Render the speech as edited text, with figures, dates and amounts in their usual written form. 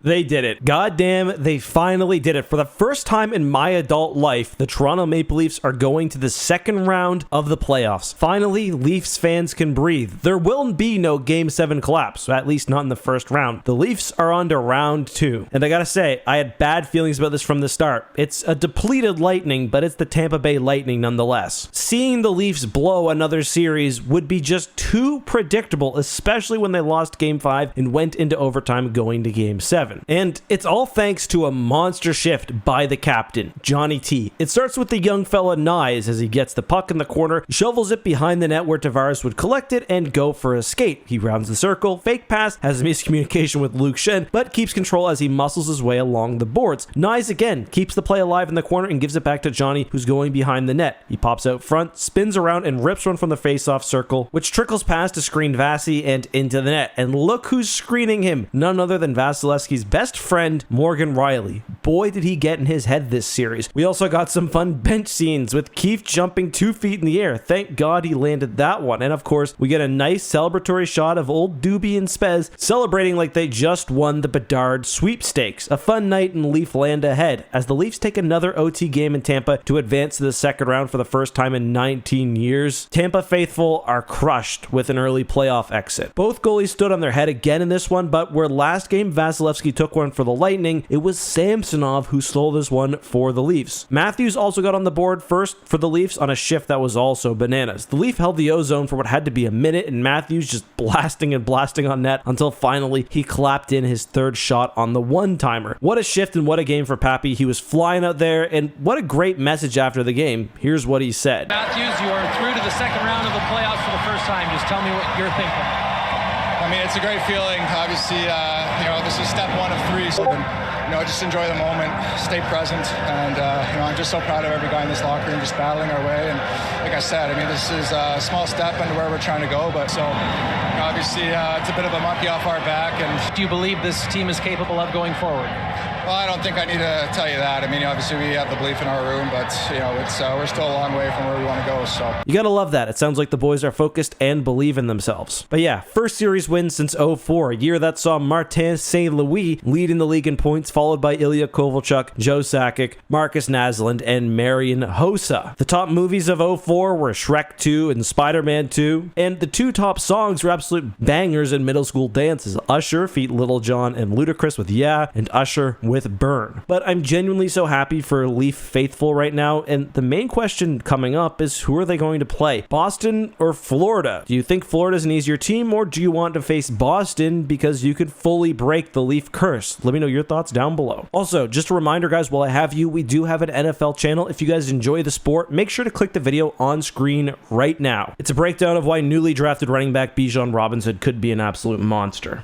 They did it. Goddamn, they finally did it. For the first time in my adult life, the Toronto Maple Leafs are going to the second round of the playoffs. Finally, Leafs fans can breathe. There will be no Game 7 collapse, at least not in the first round. The Leafs are on to round 2. And I gotta say, I had bad feelings about this from the start. It's a depleted Lightning, but it's the Tampa Bay Lightning nonetheless. Seeing the Leafs blow another series would be just too predictable, especially when they lost Game 5 and went into overtime going to Game 7. And it's all thanks to a monster shift by the captain, Johnny T. It starts with the young fella Nyes as he gets the puck in the corner, shovels it behind the net where Tavares would collect it and go for a skate. He rounds the circle, fake pass, has a miscommunication with Luke Shen, but keeps control as he muscles his way along the boards. Nyes again keeps the play alive in the corner and gives it back to Johnny, who's going behind the net. He pops out front, spins around, and rips one from the face-off circle, which trickles past to screen Vasi and into the net. And look who's screening him, none other than Vasilevsky's best friend, Morgan Riley. Boy, did he get in his head this series. We also got some fun bench scenes with Keith jumping 2 feet in the air. Thank God he landed that one. And of course, we get a nice celebratory shot of old Doobie and Spez celebrating like they just won the Bedard sweepstakes. A fun night in Leaf land ahead as the Leafs take another OT game in Tampa to advance to the second round for the first time in 19 years. Tampa faithful are crushed with an early playoff exit. Both goalies stood on their head again in this one, but where last game Vasilevsky took one for the Lightning, it was Samsonov who stole this one for the Leafs. Matthews also got on the board first for the Leafs on a shift that was also bananas. The Leaf held the ozone for what had to be a minute, and Matthews just blasting and blasting on net until finally he clapped in his third shot on the one-timer. What a shift and what a game for Pappy. He was flying out there, and what a great message after the game. Here's what he said. Matthews, you are through to the second round of the playoffs for the first time. Just tell me what you're thinking. I mean, it's a great feeling. Obviously, this is step 1 of 3. So, just enjoy the moment, stay present, and I'm just so proud of every guy in this locker room just battling our way. And like I said, I mean, this is a small step into where we're trying to go, but so obviously it's a bit of a monkey off our back. And do you believe this team is capable of going forward? Well, I don't think I need to tell you that. I mean, obviously we have the belief in our room, but we're still a long way from where we want to go. So you gotta love that. It sounds like the boys are focused and believe in themselves. But yeah, first series win since 04, a year that saw Martin St. Louis leading the league in points, followed by Ilya Kovalchuk, Joe Sakic, Marcus Naslund, and Marian Hossa. The top movies of 04 were Shrek 2 and Spider-Man 2, and the 2 top songs were absolute bangers in middle school dances. Usher feat Little John and Ludacris with Yeah, and Usher with Burn. But I'm genuinely so happy for Leaf faithful right now, and the main question coming up is who are they going to play? Boston or Florida? Do you think Florida's an easier team, or do you want to face Boston because you could fully break the Leaf curse? Let me know your thoughts down below. Also, just a reminder guys, while I have you, we do have an NFL channel. If you guys enjoy the sport, make sure to click the video on screen right now. It's a breakdown of why newly drafted running back Bijan Robinson could be an absolute monster.